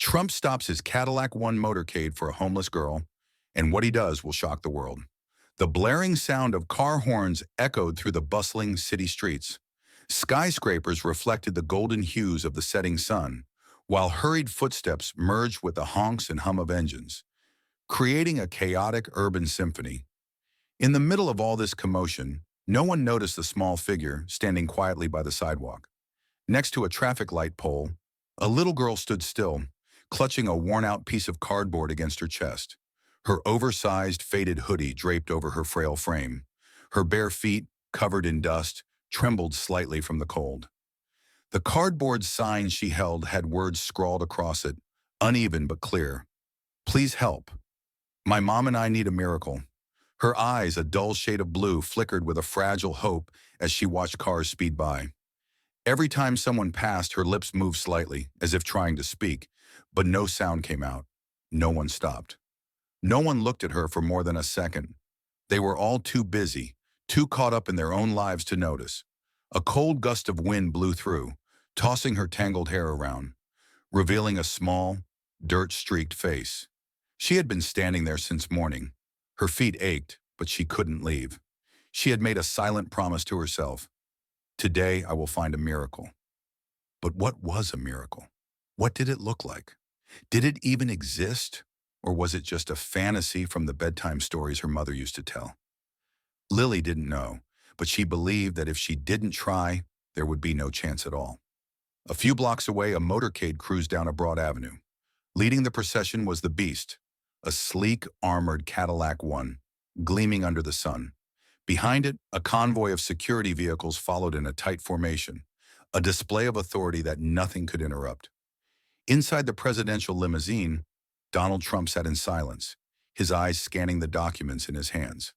Trump stops his Cadillac One motorcade for a homeless girl, and what he does will shock the world. The blaring sound of car horns echoed through the bustling city streets. Skyscrapers reflected the golden hues of the setting sun, while hurried footsteps merged with the honks and hum of engines, creating a chaotic urban symphony. In the middle of all this commotion, no one noticed the small figure standing quietly by the sidewalk. Next to a traffic light pole, a little girl stood still, clutching a worn-out piece of cardboard against her chest. Her oversized, faded hoodie draped over her frail frame. Her bare feet, covered in dust, trembled slightly from the cold. The cardboard sign she held had words scrawled across it, uneven but clear. "Please help. My mom and I need a miracle." Her eyes, a dull shade of blue, flickered with a fragile hope as she watched cars speed by. Every time someone passed, her lips moved slightly, as if trying to speak, but no sound came out. No one stopped. No one looked at her for more than a second. They were all too busy, too caught up in their own lives to notice. A cold gust of wind blew through, tossing her tangled hair around, revealing a small, dirt-streaked face. She had been standing there since morning. Her feet ached, but she couldn't leave. She had made a silent promise to herself. "Today I will find a miracle." But what was a miracle? What did it look like? Did it even exist? Or was it just a fantasy from the bedtime stories her mother used to tell? Lily didn't know, but she believed that if she didn't try, there would be no chance at all. A few blocks away, a motorcade cruised down a broad avenue. Leading the procession was the Beast, a sleek, armored Cadillac One, gleaming under the sun. Behind it, a convoy of security vehicles followed in a tight formation, a display of authority that nothing could interrupt. Inside the presidential limousine, Donald Trump sat in silence, his eyes scanning the documents in his hands.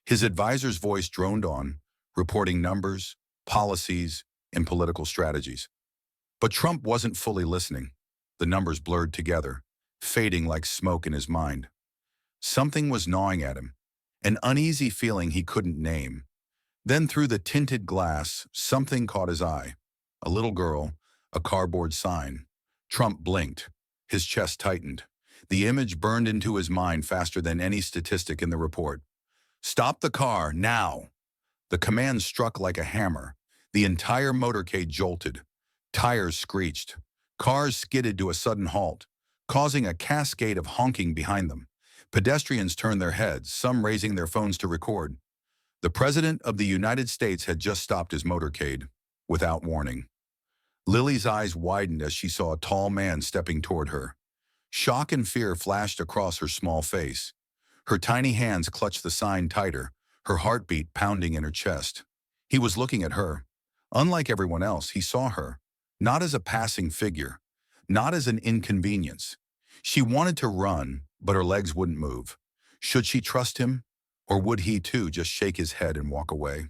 His advisor's voice droned on, reporting numbers, policies, and political strategies. But Trump wasn't fully listening. The numbers blurred together, fading like smoke in his mind. Something was gnawing at him, an uneasy feeling he couldn't name. Then through the tinted glass, something caught his eye. A little girl, a cardboard sign. Trump blinked. His chest tightened. The image burned into his mind faster than any statistic in the report. "Stop the car, now!" The command struck like a hammer. The entire motorcade jolted. Tires screeched. Cars skidded to a sudden halt, causing a cascade of honking behind them. Pedestrians turned their heads, some raising their phones to record. The President of the United States had just stopped his motorcade, without warning. Lily's eyes widened as she saw a tall man stepping toward her. Shock and fear flashed across her small face. Her tiny hands clutched the sign tighter, her heartbeat pounding in her chest. He was looking at her. Unlike everyone else, he saw her, not as a passing figure, not as an inconvenience. She wanted to run, but her legs wouldn't move. Should she trust him, or would he too just shake his head and walk away?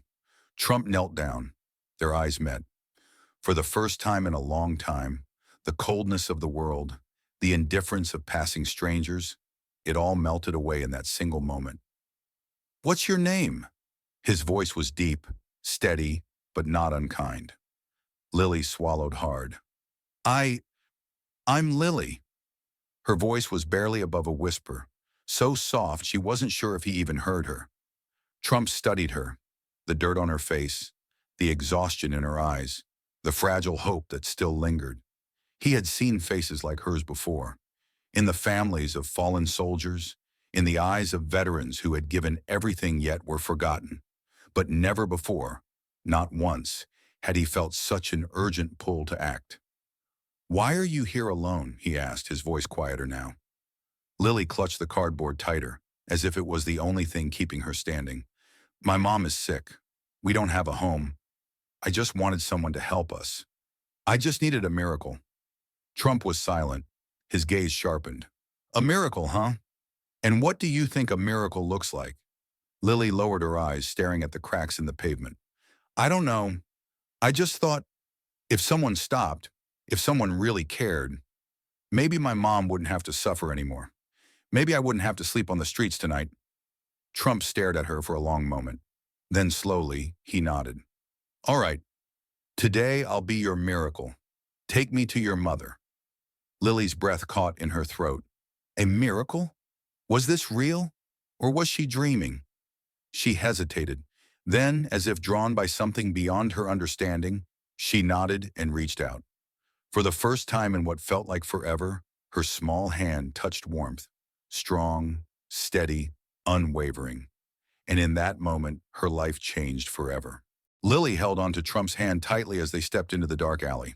Trump knelt down. Their eyes met. For the first time in a long time, the coldness of the world, the indifference of passing strangers, it all melted away in that single moment. "What's your name?" His voice was deep, steady, but not unkind. Lily swallowed hard. I'm Lily." Her voice was barely above a whisper, so soft she wasn't sure if he even heard her. Trump studied her, the dirt on her face, the exhaustion in her eyes, the fragile hope that still lingered. He had seen faces like hers before, in the families of fallen soldiers, in the eyes of veterans who had given everything yet were forgotten. But never before, not once, had he felt such an urgent pull to act. "Why are you here alone?" he asked, his voice quieter now. Lily clutched the cardboard tighter, as if it was the only thing keeping her standing. "My mom is sick. We don't have a home. I just wanted someone to help us. I just needed a miracle." Trump was silent, his gaze sharpened. "A miracle, huh? And what do you think a miracle looks like?" Lily lowered her eyes, staring at the cracks in the pavement. "I don't know. I just thought, if someone stopped, if someone really cared, maybe my mom wouldn't have to suffer anymore. Maybe I wouldn't have to sleep on the streets tonight." Trump stared at her for a long moment. Then slowly, he nodded. "All right. Today I'll be your miracle. Take me to your mother." Lily's breath caught in her throat. A miracle? Was this real? Or was she dreaming? She hesitated. Then, as if drawn by something beyond her understanding, she nodded and reached out. For the first time in what felt like forever, her small hand touched warmth. Strong, steady, unwavering. And in that moment, her life changed forever. Lily held onto Trump's hand tightly as they stepped into the dark alley.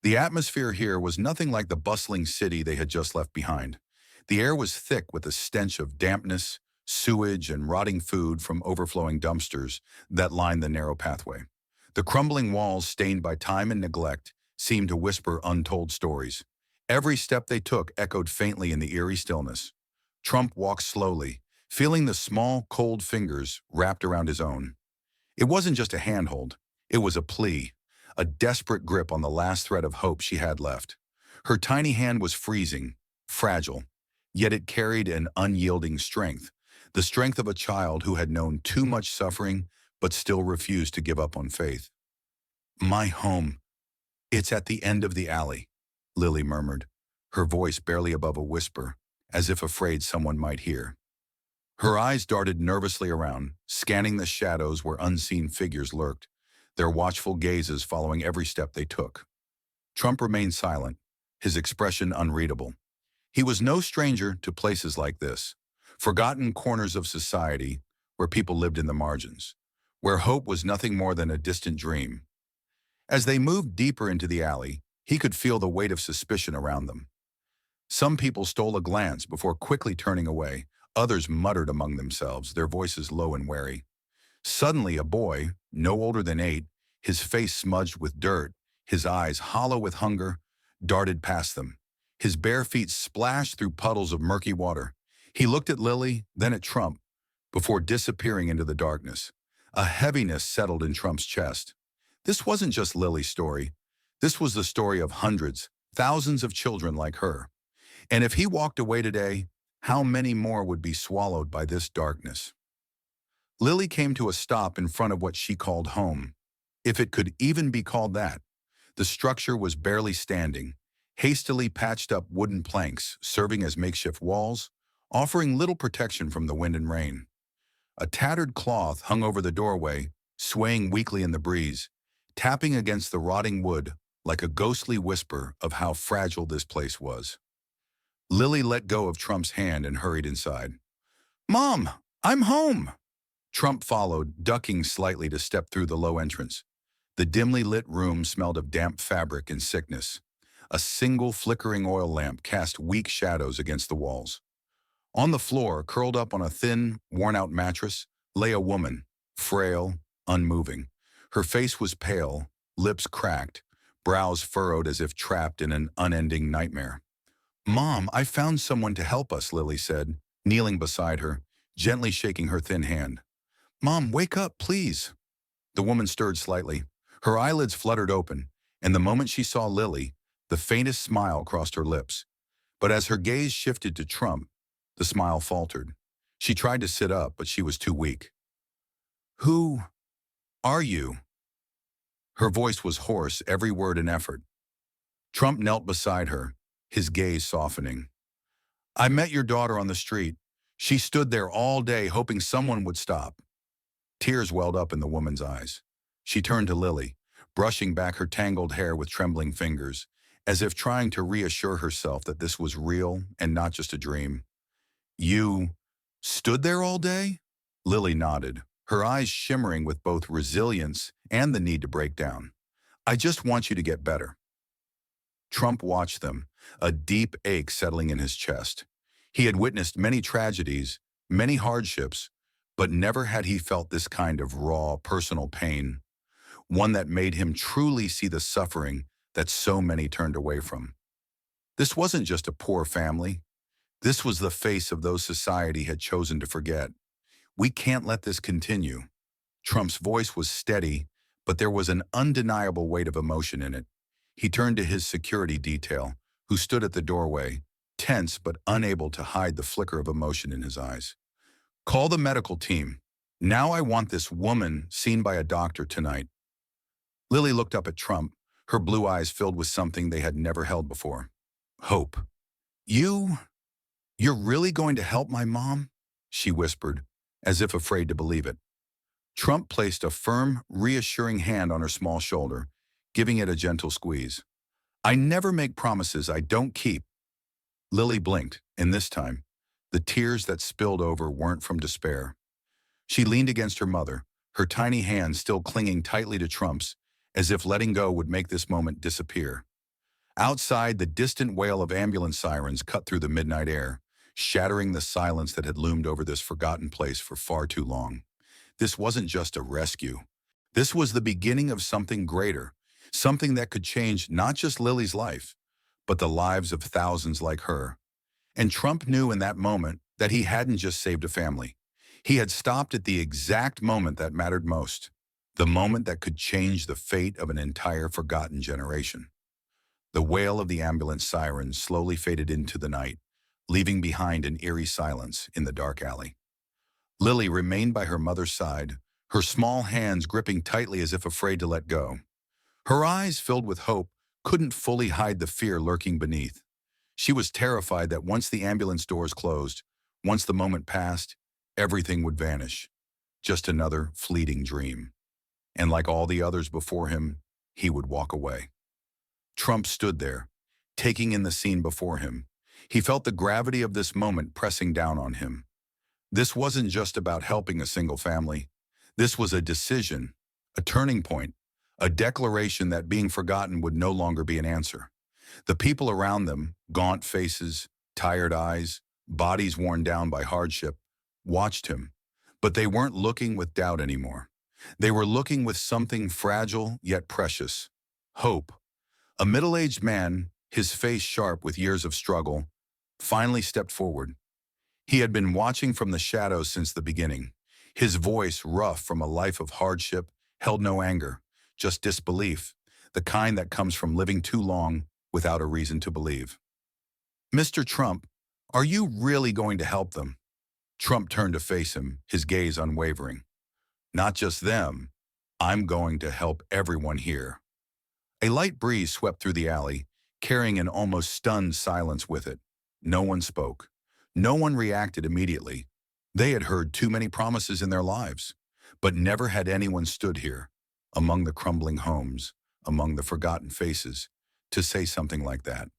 The atmosphere here was nothing like the bustling city they had just left behind. The air was thick with a stench of dampness, sewage, and rotting food from overflowing dumpsters that lined the narrow pathway. The crumbling walls, stained by time and neglect, seemed to whisper untold stories. Every step they took echoed faintly in the eerie stillness. Trump walked slowly, feeling the small, cold fingers wrapped around his own. It wasn't just a handhold, it was a plea, a desperate grip on the last thread of hope she had left. Her tiny hand was freezing, fragile, yet it carried an unyielding strength, the strength of a child who had known too much suffering but still refused to give up on faith. My home. It's at the end of the alley, Lily murmured, her voice barely above a whisper, as if afraid someone might hear. Her eyes darted nervously around, scanning the shadows where unseen figures lurked, their watchful gazes following every step they took. Trump remained silent, his expression unreadable. He was no stranger to places like this, forgotten corners of society where people lived in the margins, where hope was nothing more than a distant dream. As they moved deeper into the alley, he could feel the weight of suspicion around them. Some people stole a glance before quickly turning away. Others muttered among themselves, their voices low and wary. Suddenly, a boy, no older than 8, his face smudged with dirt, his eyes hollow with hunger, darted past them. His bare feet splashed through puddles of murky water. He looked at Lily, then at Trump, before disappearing into the darkness. A heaviness settled in Trump's chest. This wasn't just Lily's story. This was the story of hundreds, thousands of children like her. And if he walked away today, how many more would be swallowed by this darkness? Lily came to a stop in front of what she called home, if it could even be called that. The structure was barely standing, hastily patched up wooden planks serving as makeshift walls, offering little protection from the wind and rain. A tattered cloth hung over the doorway, swaying weakly in the breeze, tapping against the rotting wood like a ghostly whisper of how fragile this place was. Lily let go of Trump's hand and hurried inside. "Mom, I'm home!" Trump followed, ducking slightly to step through the low entrance. The dimly lit room smelled of damp fabric and sickness. A single flickering oil lamp cast weak shadows against the walls. On the floor, curled up on a thin, worn-out mattress, lay a woman, frail, unmoving. Her face was pale, lips cracked, brows furrowed as if trapped in an unending nightmare. "Mom, I found someone to help us," Lily said, kneeling beside her, gently shaking her thin hand. "Mom, wake up, please." The woman stirred slightly. Her eyelids fluttered open, and the moment she saw Lily, the faintest smile crossed her lips. But as her gaze shifted to Trump, the smile faltered. She tried to sit up, but she was too weak. "Who are you?" Her voice was hoarse, every word an effort. Trump knelt beside her, his gaze softening. "I met your daughter on the street. She stood there all day hoping someone would stop." Tears welled up in the woman's eyes. She turned to Lily, brushing back her tangled hair with trembling fingers, as if trying to reassure herself that this was real and not just a dream. "You stood there all day?" Lily nodded, her eyes shimmering with both resilience and the need to break down. "I just want you to get better." Trump watched them, a deep ache settling in his chest. He had witnessed many tragedies, many hardships, but never had he felt this kind of raw, personal pain, one that made him truly see the suffering that so many turned away from. This wasn't just a poor family. This was the face of those society had chosen to forget. "We can't let this continue." Trump's voice was steady, but there was an undeniable weight of emotion in it. He turned to his security detail, who stood at the doorway, tense but unable to hide the flicker of emotion in his eyes. "Call the medical team. Now I want this woman seen by a doctor tonight." Lily looked up at Trump, her blue eyes filled with something they had never held before. Hope. You, you're really going to help my mom? She whispered, as if afraid to believe it. Trump placed a firm, reassuring hand on her small shoulder, giving it a gentle squeeze. I never make promises I don't keep. Lily blinked, and this time, the tears that spilled over weren't from despair. She leaned against her mother, her tiny hand still clinging tightly to Trump's, as if letting go would make this moment disappear. Outside, the distant wail of ambulance sirens cut through the midnight air, shattering the silence that had loomed over this forgotten place for far too long. This wasn't just a rescue. This was the beginning of something greater, something that could change not just Lily's life, but the lives of thousands like her. And Trump knew in that moment that he hadn't just saved a family. He had stopped at the exact moment that mattered most, the moment that could change the fate of an entire forgotten generation. The wail of the ambulance sirens slowly faded into the night, leaving behind an eerie silence in the dark alley. Lily remained by her mother's side, her small hands gripping tightly as if afraid to let go. Her eyes, filled with hope, couldn't fully hide the fear lurking beneath. She was terrified that once the ambulance doors closed, once the moment passed, everything would vanish. Just another fleeting dream. And like all the others before him, he would walk away. Trump stood there, taking in the scene before him. He felt the gravity of this moment pressing down on him. This wasn't just about helping a single family. This was a decision, a turning point, a declaration that being forgotten would no longer be an answer. The people around them, gaunt faces, tired eyes, bodies worn down by hardship, watched him. But they weren't looking with doubt anymore. They were looking with something fragile yet precious: hope. A middle-aged man, his face sharp with years of struggle, finally stepped forward. He had been watching from the shadows since the beginning. His voice, rough from a life of hardship, held no anger, just disbelief, the kind that comes from living too long without a reason to believe. Mr. Trump, are you really going to help them? Trump turned to face him, his gaze unwavering. Not just them. I'm going to help everyone here. A light breeze swept through the alley, carrying an almost stunned silence with it. No one spoke. No one reacted immediately. They had heard too many promises in their lives, but never had anyone stood here, among the crumbling homes, among the forgotten faces, to say something like that.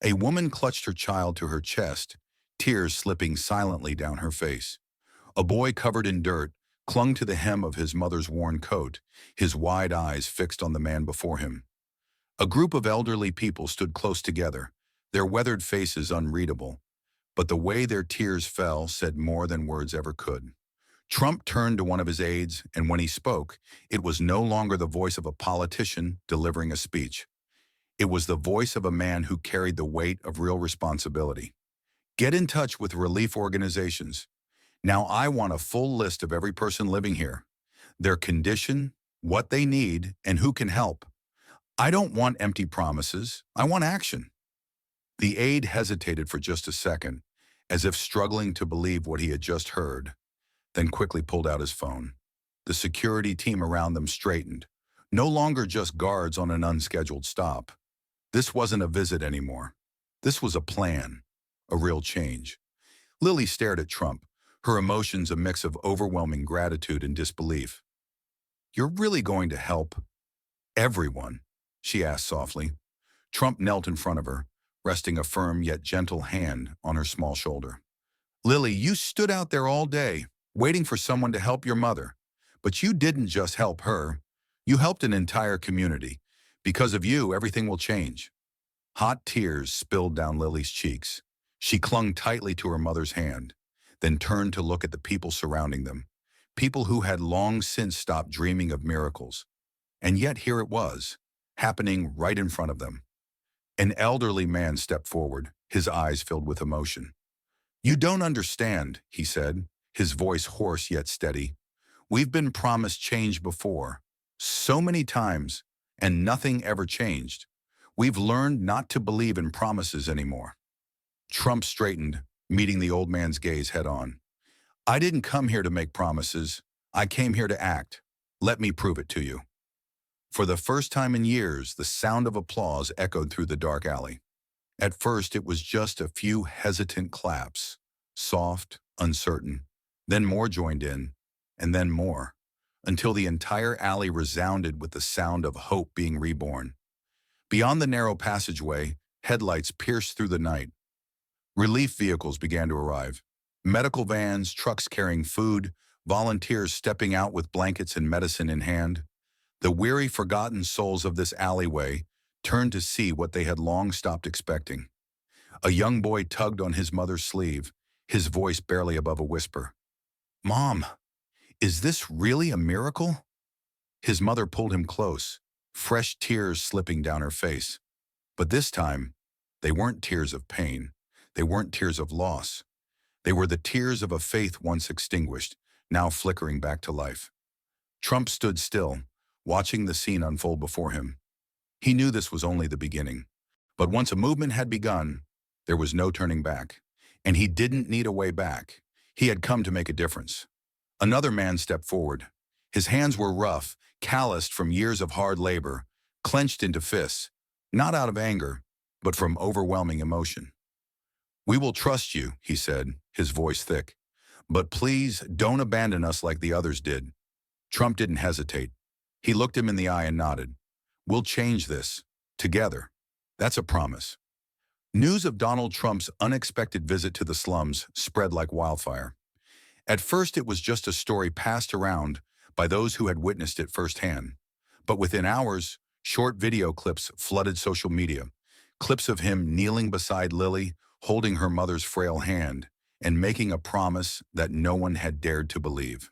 A woman clutched her child to her chest, tears slipping silently down her face. A boy covered in dirt clung to the hem of his mother's worn coat, his wide eyes fixed on the man before him. A group of elderly people stood close together, their weathered faces unreadable, but the way their tears fell said more than words ever could. Trump turned to one of his aides, and when he spoke, it was no longer the voice of a politician delivering a speech. It was the voice of a man who carried the weight of real responsibility. Get in touch with relief organizations. Now I want a full list of every person living here, their condition, what they need, and who can help. I don't want empty promises. I want action. The aide hesitated for just a second, as if struggling to believe what he had just heard, then quickly pulled out his phone. The security team around them straightened, no longer just guards on an unscheduled stop. This wasn't a visit anymore. This was a plan, a real change. Lily stared at Trump, her emotions a mix of overwhelming gratitude and disbelief. You're really going to help everyone? She asked softly. Trump knelt in front of her, resting a firm yet gentle hand on her small shoulder. Lily, you stood out there all day, waiting for someone to help your mother. But you didn't just help her. You helped an entire community. Because of you, everything will change. Hot tears spilled down Lily's cheeks. She clung tightly to her mother's hand, then turned to look at the people surrounding them, people who had long since stopped dreaming of miracles. And yet here it was, happening right in front of them. An elderly man stepped forward, his eyes filled with emotion. You don't understand, he said, his voice hoarse yet steady. We've been promised change before, so many times, and nothing ever changed. We've learned not to believe in promises anymore. Trump straightened, meeting the old man's gaze head on. I didn't come here to make promises. I came here to act. Let me prove it to you. For the first time in years, the sound of applause echoed through the dark alley. At first, it was just a few hesitant claps, soft, uncertain. Then more joined in, and then more, until the entire alley resounded with the sound of hope being reborn. Beyond the narrow passageway, headlights pierced through the night. Relief vehicles began to arrive. Medical vans, trucks carrying food, volunteers stepping out with blankets and medicine in hand. The weary, forgotten souls of this alleyway turned to see what they had long stopped expecting. A young boy tugged on his mother's sleeve, his voice barely above a whisper. "Mom, is this really a miracle?" His mother pulled him close, fresh tears slipping down her face. But this time, they weren't tears of pain. They weren't tears of loss. They were the tears of a faith once extinguished, now flickering back to life. Trump stood still, watching the scene unfold before him. He knew this was only the beginning. But once a movement had begun, there was no turning back. And he didn't need a way back. He had come to make a difference. Another man stepped forward. His hands were rough, calloused from years of hard labor, clenched into fists, not out of anger, but from overwhelming emotion. "We will trust you," he said, his voice thick. "But please don't abandon us like the others did." Trump didn't hesitate. He looked him in the eye and nodded. "We'll change this. Together. That's a promise." News of Donald Trump's unexpected visit to the slums spread like wildfire. At first, it was just a story passed around by those who had witnessed it firsthand. But within hours, short video clips flooded social media. Clips of him kneeling beside Lily, holding her mother's frail hand, and making a promise that no one had dared to believe.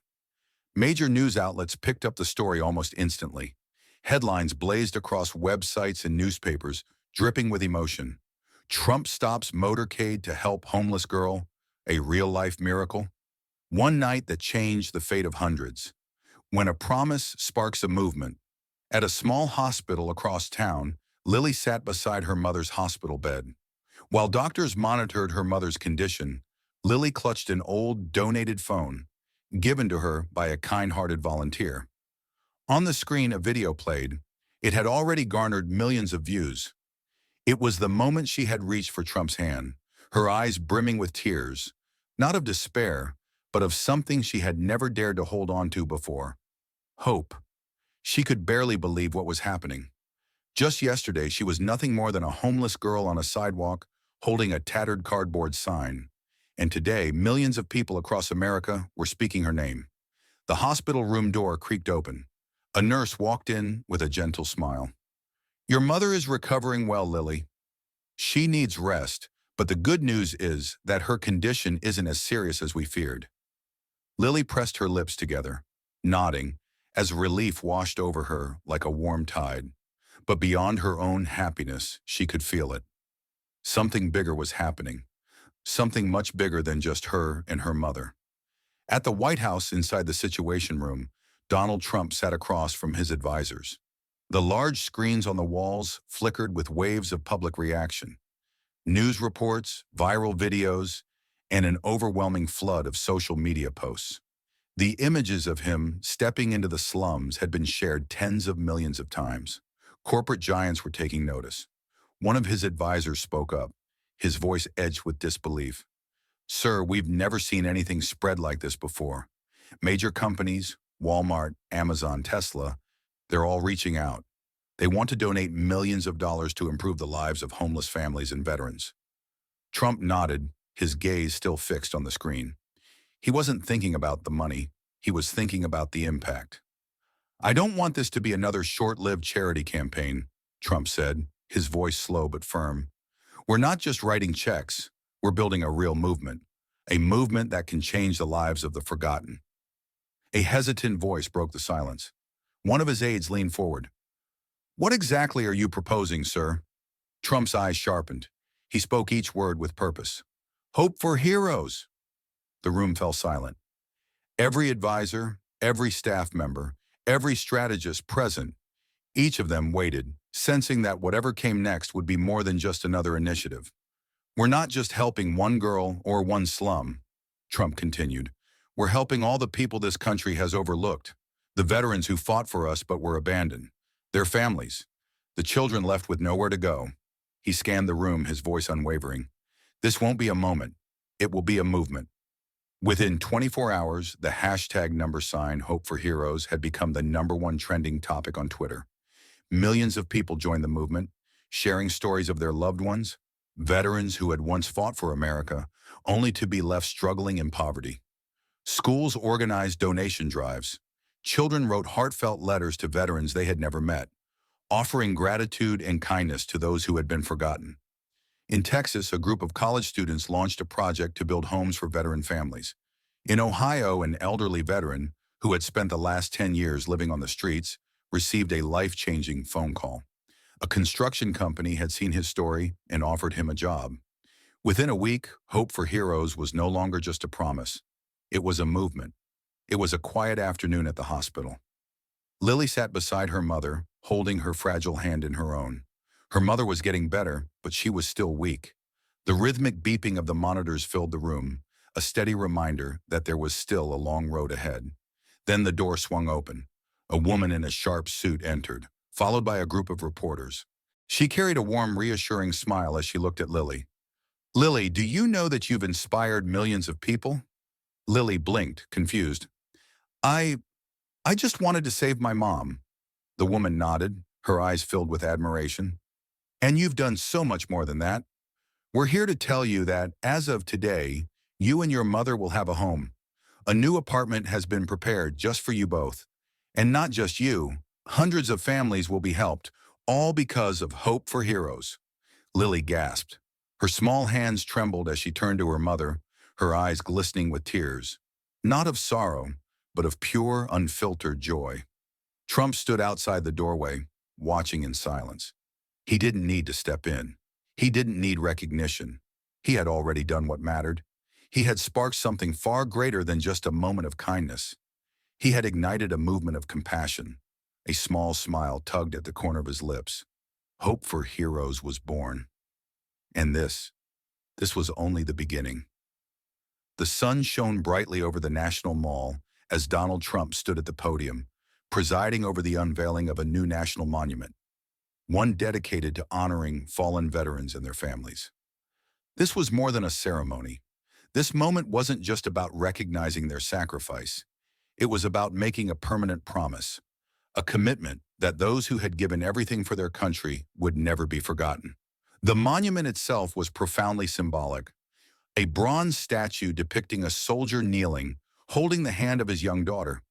Major news outlets picked up the story almost instantly. Headlines blazed across websites and newspapers, dripping with emotion. "Trump stops motorcade to help homeless girl, a real-life miracle." One night that changed the fate of hundreds. When a promise sparks a movement. At a small hospital across town, Lily sat beside her mother's hospital bed. While doctors monitored her mother's condition, Lily clutched an old, donated phone, given to her by a kind-hearted volunteer. On the screen, a video played. It had already garnered millions of views. It was the moment she had reached for Trump's hand, her eyes brimming with tears, not of despair, but of something she had never dared to hold on to before. Hope. She could barely believe what was happening. Just yesterday, she was nothing more than a homeless girl on a sidewalk, holding a tattered cardboard sign. And today, millions of people across America were speaking her name. The hospital room door creaked open. A nurse walked in with a gentle smile. "Your mother is recovering well, Lily. She needs rest, but the good news is that her condition isn't as serious as we feared." Lily pressed her lips together, nodding, as relief washed over her like a warm tide. But beyond her own happiness, she could feel it. Something bigger was happening. Something much bigger than just her and her mother. At the White House inside the Situation Room, Donald Trump sat across from his advisors. The large screens on the walls flickered with waves of public reaction. News reports, viral videos, and an overwhelming flood of social media posts. The images of him stepping into the slums had been shared tens of millions of times. Corporate giants were taking notice. One of his advisors spoke up, his voice edged with disbelief. "Sir, we've never seen anything spread like this before. Major companies, Walmart, Amazon, Tesla, they're all reaching out. They want to donate millions of dollars to improve the lives of homeless families and veterans." Trump nodded, his gaze still fixed on the screen. He wasn't thinking about the money. He was thinking about the impact. "I don't want this to be another short-lived charity campaign," Trump said, his voice slow but firm. "We're not just writing checks. We're building a real movement. A movement that can change the lives of the forgotten." A hesitant voice broke the silence. One of his aides leaned forward. "What exactly are you proposing, sir?" Trump's eyes sharpened. He spoke each word with purpose. "Hope for heroes." The room fell silent. Every advisor, every staff member, every strategist present, each of them waited, sensing that whatever came next would be more than just another initiative. "We're not just helping one girl or one slum," Trump continued. "We're helping all the people this country has overlooked, the veterans who fought for us but were abandoned, their families, the children left with nowhere to go." He scanned the room, his voice unwavering. This won't be a moment. It will be a movement. Within 24 hours, the hashtag #, Hope for Heroes, had become the #1 trending topic on Twitter. Millions of people joined the movement, sharing stories of their loved ones, veterans who had once fought for America, only to be left struggling in poverty. Schools organized donation drives. Children wrote heartfelt letters to veterans they had never met, offering gratitude and kindness to those who had been forgotten. In Texas, a group of college students launched a project to build homes for veteran families. In Ohio, an elderly veteran, who had spent the last 10 years living on the streets, received a life-changing phone call. A construction company had seen his story and offered him a job. Within a week, Hope for Heroes was no longer just a promise. It was a movement. It was a quiet afternoon at the hospital. Lily sat beside her mother, holding her fragile hand in her own. Her mother was getting better, but she was still weak. The rhythmic beeping of the monitors filled the room, a steady reminder that there was still a long road ahead. Then the door swung open. A woman in a sharp suit entered, followed by a group of reporters. She carried a warm, reassuring smile as she looked at Lily. "Lily, do you know that you've inspired millions of people?" Lily blinked, confused. I just wanted to save my mom." The woman nodded, her eyes filled with admiration. "And you've done so much more than that. We're here to tell you that, as of today, you and your mother will have a home. A new apartment has been prepared just for you both. And not just you, hundreds of families will be helped, all because of Hope for Heroes." Lily gasped. Her small hands trembled as she turned to her mother, her eyes glistening with tears. Not of sorrow, but of pure, unfiltered joy. Trump stood outside the doorway, watching in silence. He didn't need to step in. He didn't need recognition. He had already done what mattered. He had sparked something far greater than just a moment of kindness. He had ignited a movement of compassion. A small smile tugged at the corner of his lips. Hope for Heroes was born. And this was only the beginning. The sun shone brightly over the National Mall as Donald Trump stood at the podium, presiding over the unveiling of a new national monument, one dedicated to honoring fallen veterans and their families. This was more than a ceremony. This moment wasn't just about recognizing their sacrifice. It was about making a permanent promise, a commitment that those who had given everything for their country would never be forgotten. The monument itself was profoundly symbolic. A bronze statue depicting a soldier kneeling, holding the hand of his young daughter.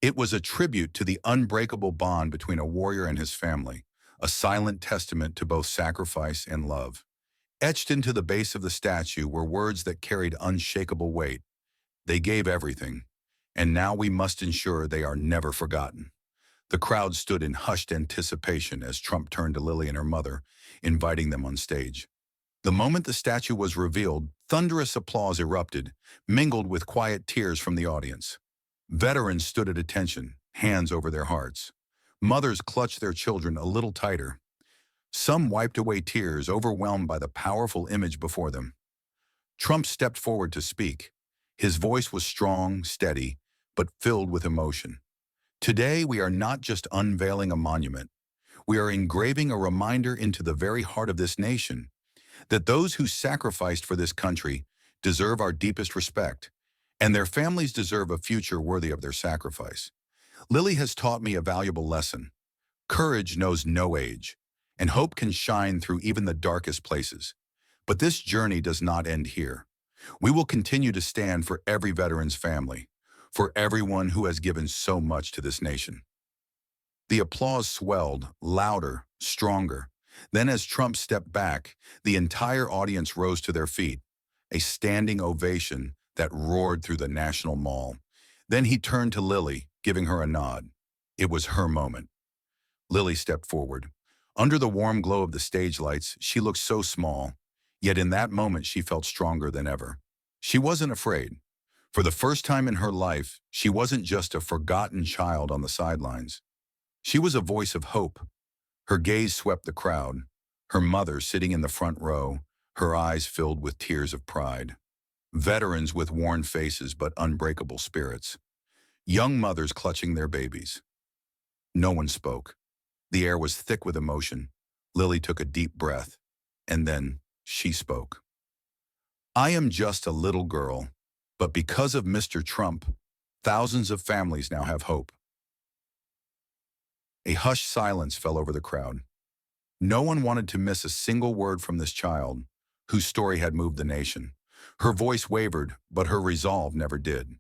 It was a tribute to the unbreakable bond between a warrior and his family, a silent testament to both sacrifice and love. Etched into the base of the statue were words that carried unshakable weight. They gave everything, and now we must ensure they are never forgotten. The crowd stood in hushed anticipation as Trump turned to Lily and her mother, inviting them on stage. The moment the statue was revealed, thunderous applause erupted, mingled with quiet tears from the audience. Veterans stood at attention, hands over their hearts. Mothers clutched their children a little tighter. Some wiped away tears, overwhelmed by the powerful image before them. Trump stepped forward to speak. His voice was strong, steady, but filled with emotion. Today, we are not just unveiling a monument. We are engraving a reminder into the very heart of this nation that those who sacrificed for this country deserve our deepest respect, and their families deserve a future worthy of their sacrifice. Lily has taught me a valuable lesson. Courage knows no age, and hope can shine through even the darkest places. But this journey does not end here. We will continue to stand for every veteran's family, for everyone who has given so much to this nation. The applause swelled, louder, stronger. Then as Trump stepped back, the entire audience rose to their feet, a standing ovation that roared through the National Mall. Then he turned to Lily, giving her a nod. It was her moment. Lily stepped forward. Under the warm glow of the stage lights, she looked so small, yet in that moment she felt stronger than ever. She wasn't afraid. For the first time in her life, she wasn't just a forgotten child on the sidelines. She was a voice of hope. Her gaze swept the crowd, her mother sitting in the front row, her eyes filled with tears of pride. Veterans with worn faces but unbreakable spirits. Young mothers clutching their babies. No one spoke. The air was thick with emotion. Lily took a deep breath. And then she spoke. I am just a little girl, but because of Mr. Trump, thousands of families now have hope. A hushed silence fell over the crowd. No one wanted to miss a single word from this child, whose story had moved the nation. Her voice wavered, but her resolve never did.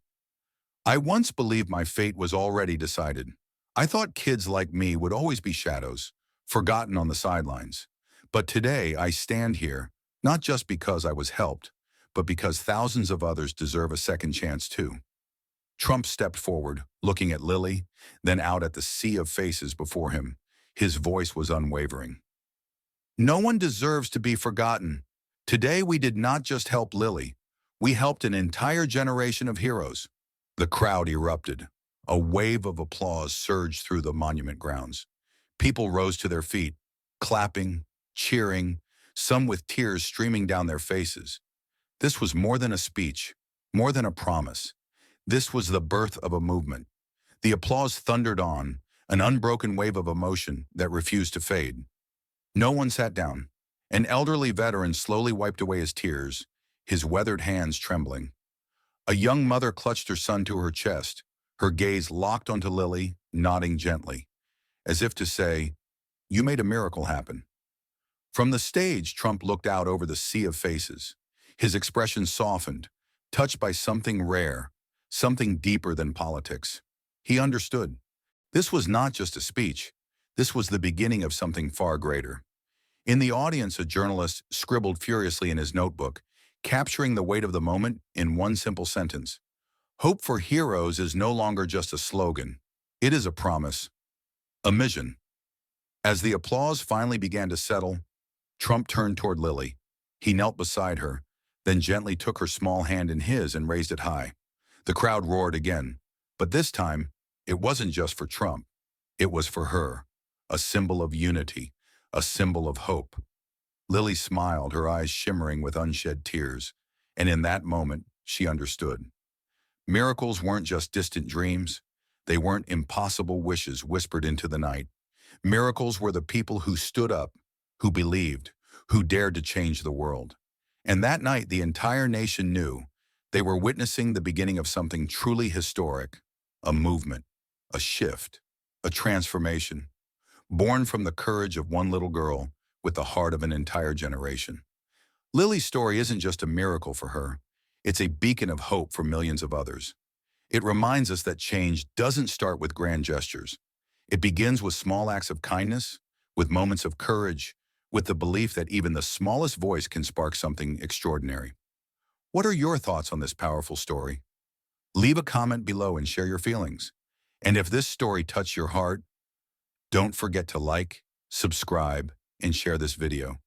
I once believed my fate was already decided. I thought kids like me would always be shadows, forgotten on the sidelines. But today I stand here, not just because I was helped, but because thousands of others deserve a second chance too. Trump stepped forward, looking at Lily, then out at the sea of faces before him. His voice was unwavering. No one deserves to be forgotten. Today we did not just help Lily, we helped an entire generation of heroes. The crowd erupted. A wave of applause surged through the monument grounds. People rose to their feet, clapping, cheering, some with tears streaming down their faces. This was more than a speech, more than a promise. This was the birth of a movement. The applause thundered on, an unbroken wave of emotion that refused to fade. No one sat down. An elderly veteran slowly wiped away his tears, his weathered hands trembling. A young mother clutched her son to her chest, her gaze locked onto Lily, nodding gently, as if to say, "You made a miracle happen." From the stage, Trump looked out over the sea of faces. His expression softened, touched by something rare, something deeper than politics. He understood. This was not just a speech. This was the beginning of something far greater. In the audience, a journalist scribbled furiously in his notebook, capturing the weight of the moment in one simple sentence. Hope for heroes is no longer just a slogan. It is a promise, a mission. As the applause finally began to settle, Trump turned toward Lily. He knelt beside her, then gently took her small hand in his and raised it high. The crowd roared again, but this time, it wasn't just for Trump. It was for her, a symbol of unity, a symbol of hope. Lily smiled, her eyes shimmering with unshed tears, and in that moment, she understood. Miracles weren't just distant dreams. They weren't impossible wishes whispered into the night. Miracles were the people who stood up, who believed, who dared to change the world. And that night, the entire nation knew they were witnessing the beginning of something truly historic, a movement, a shift, a transformation, born from the courage of one little girl with the heart of an entire generation. Lily's story isn't just a miracle for her. It's a beacon of hope for millions of others. It reminds us that change doesn't start with grand gestures. It begins with small acts of kindness, with moments of courage, with the belief that even the smallest voice can spark something extraordinary. What are your thoughts on this powerful story? Leave a comment below and share your feelings. And if this story touched your heart, don't forget to like, subscribe, and share this video.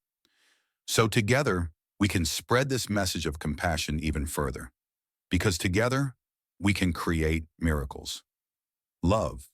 So together, we can spread this message of compassion even further. Because together, we can create miracles. Love.